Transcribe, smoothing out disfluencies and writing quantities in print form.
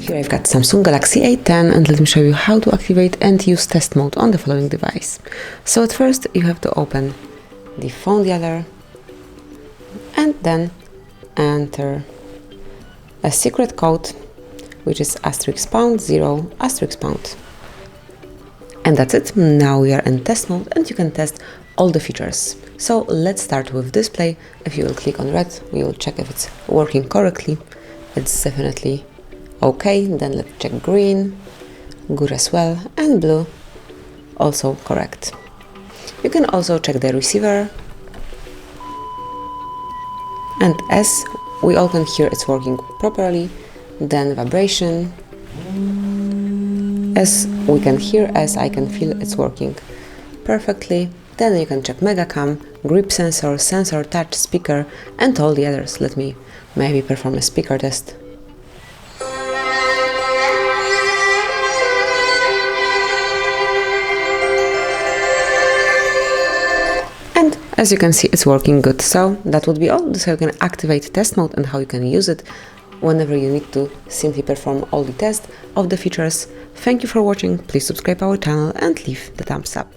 Here I've got Samsung Galaxy A10 and let me show you how to activate and use test mode on the following device. So at first you have to open the phone dialer and then enter a secret code, which is *#0*#. And that's it. Now we are in test mode and you can test all the features. So let's start with display. If you will click on red, we will check if it's working correctly. It's definitely okay. Then let's check green, good as well, and blue, also correct. You can also check the receiver. And as we all can hear, it's working properly. Then vibration. As we can hear, as I can feel, it's working perfectly. Then you can check megacam, grip sensor, sensor, touch, speaker, and all the others. Let me maybe perform a speaker test. And as you can see, it's working good. So that would be all. This is how you can activate test mode and how you can use it whenever you need to simply perform all the tests of the features. Thank you for watching. Please subscribe our channel and leave the thumbs up.